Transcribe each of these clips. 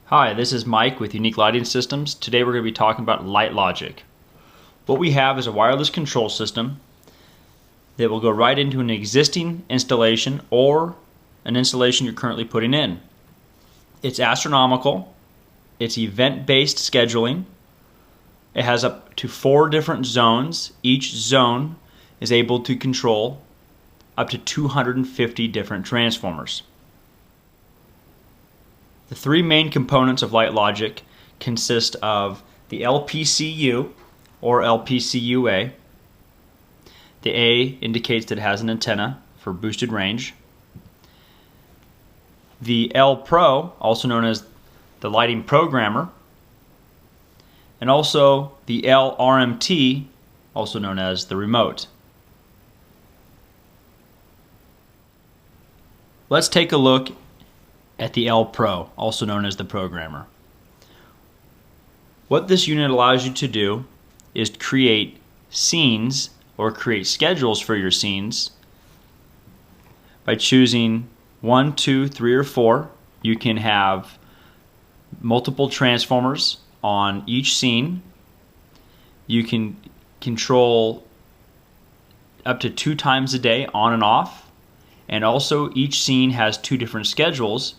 Hi, this is Mike with Unique Lighting Systems. Today we're going to be talking about LightLogic. What we have is a wireless control system that will go right into an existing installation or an installation you're currently putting in. It's astronomical. It's event-based scheduling. It has up to 4 different zones. Each zone is able to control up to 250 different transformers. The 3 main components of LightLogic consist of the LPCU or LPCUA. The A indicates that it has an antenna for boosted range. The L Pro, also known as the lighting programmer, and also the LRMT, also known as the remote. Let's take a look at the L Pro, also known as the programmer. What this unit allows you to do is create scenes or create schedules for your scenes by choosing 1, 2, 3, or 4. You can have multiple transformers on each scene. You can control up to 2 times a day on and off, and also each scene has 2 different schedules.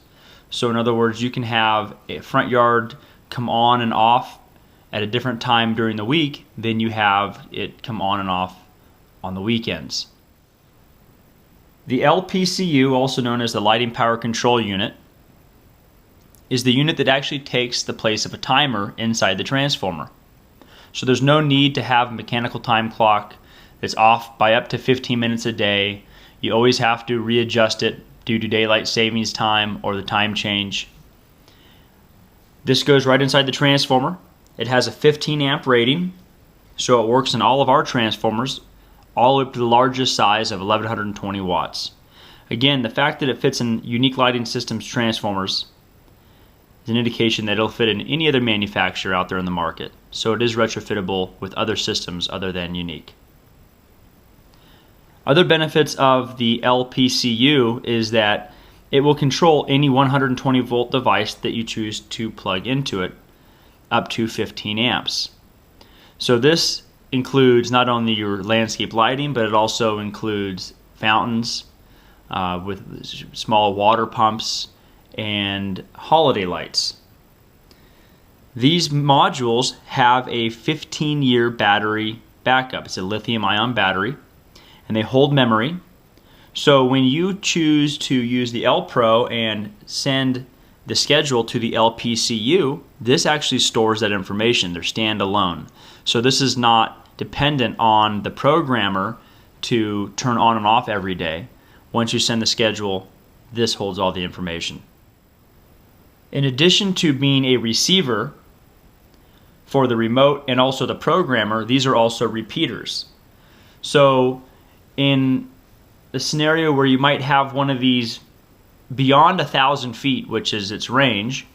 So in other words, you can have a front yard come on and off at a different time during the week than you have it come on and off on the weekends. The LPCU, also known as the Lighting Power Control Unit, is the unit that actually takes the place of a timer inside the transformer. So there's no need to have a mechanical time clock that's off by up to 15 minutes a day. You always have to readjust it due to daylight savings time or the time change. This goes right inside the transformer. It has a 15 amp rating, so it works in all of our transformers, all the way up to the largest size of 1120 watts. Again, the fact that it fits in Unique Lighting Systems transformers is an indication that it'll fit in any other manufacturer out there in the market. So it is retrofittable with other systems other than Unique. Other benefits of the LPCU is that it will control any 120 volt device that you choose to plug into it up to 15 amps. So this includes not only your landscape lighting, but it also includes fountains with small water pumps and holiday lights. These modules have a 15-year battery backup. It's a lithium-ion battery, and they hold memory. So when you choose to use the L Pro and send the schedule to the LPCU, this actually stores that information. They're standalone. So this is not dependent on the programmer to turn on and off every day. Once you send the schedule, this holds all the information. In addition to being a receiver for the remote and also the programmer, these are also repeaters. So in the scenario where you might have one of these beyond 1,000 feet, which is its range,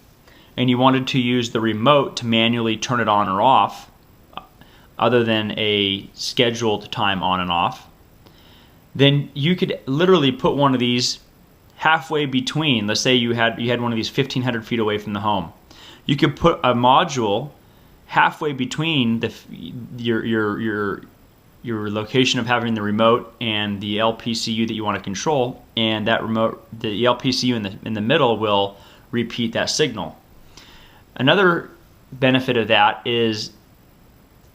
and you wanted to use the remote to manually turn it on or off, other than a scheduled time on and off, then you could literally put one of these halfway between. Let's say you had one of these 1,500 feet away from the home. You could put a module halfway between your location of having the remote and the LPCU that you want to control, and that remote, the LPCU in the middle, will repeat that signal. Another benefit of that is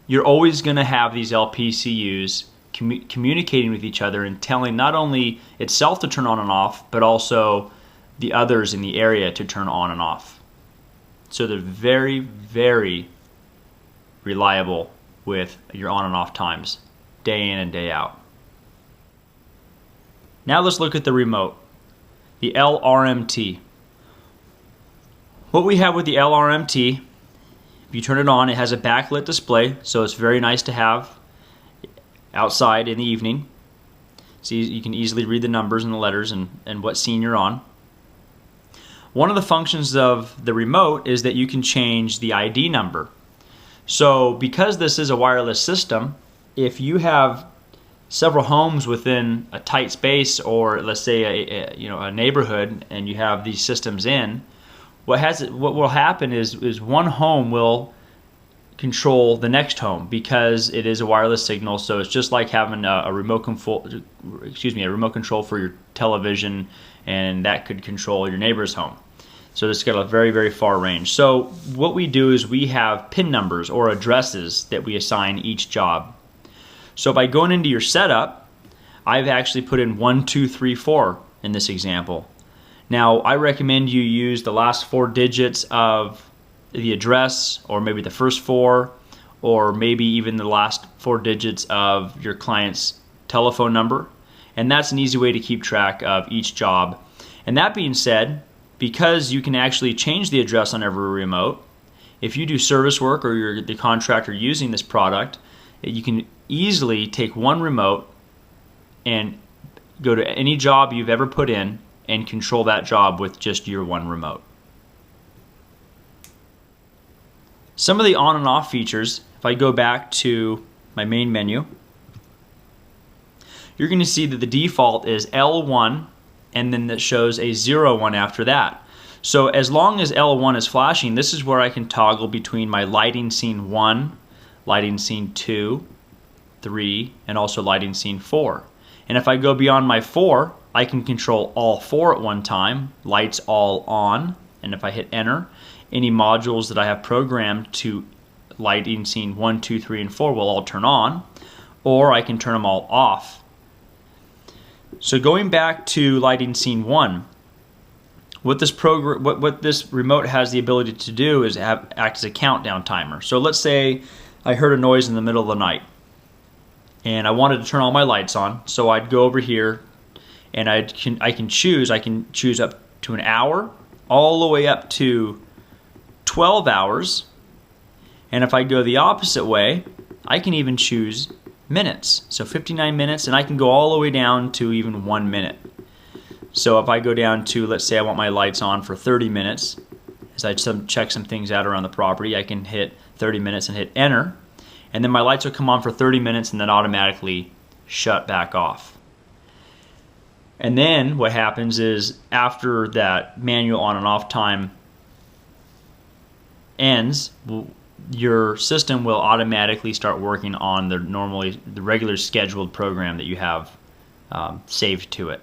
you're always going to have these LPCUs communicating with each other and telling not only itself to turn on and off, but also the others in the area to turn on and off. So they're very, very reliable with your on and off times, day in and day out. Now let's look at the remote, the LRMT. What we have with the LRMT, if you turn it on, it has a backlit display, so it's very nice to have outside in the evening. So you can easily read the numbers and the letters and what scene you're on. One of the functions of the remote is that you can change the ID number. So because this is a wireless system, if you have several homes within a tight space, or let's say a neighborhood, and you have these systems in, what will happen is one home will control the next home because it is a wireless signal. So it's just like having a remote control for your television, and that could control your neighbor's home. So it's got a very, very far range. So what we do is we have PIN numbers or addresses that we assign each job. So by going into your setup, I've actually put in 1, 2, 3, 4 in this example. Now I recommend you use the last 4 digits of the address, or maybe the first 4, or maybe even the last 4 digits of your client's telephone number. And that's an easy way to keep track of each job. And that being said, because you can actually change the address on every remote, if you do service work or you're the contractor using this product, you can easily take one remote and go to any job you've ever put in and control that job with just your one remote. Some of the on and off features, if I go back to my main menu, you're going to see that the default is L1, and then that shows a 01 after that. So as long as L1 is flashing, this is where I can toggle between my lighting scene 1, lighting scene 2, 3, and also lighting scene 4. And if I go beyond my 4, I can control all 4 at one time, lights all on, and if I hit enter, any modules that I have programmed to lighting scene 1, 2, 3, and 4 will all turn on, or I can turn them all off. So going back to lighting scene 1, what this remote has the ability to do is act as a countdown timer. So let's say I heard a noise in the middle of the night and I wanted to turn all my lights on, so I'd go over here and I can choose up to an hour all the way up to 12 hours, and if I go the opposite way, I can even choose minutes. So 59 minutes, and I can go all the way down to even 1 minute. So if I go down to, let's say I want my lights on for 30 minutes, as I check some things out around the property, I can hit 30 minutes and hit enter, and then my lights will come on for 30 minutes and then automatically shut back off. And then what happens is after that manual on and off time ends, your system will automatically start working on the regular scheduled program that you have saved to it.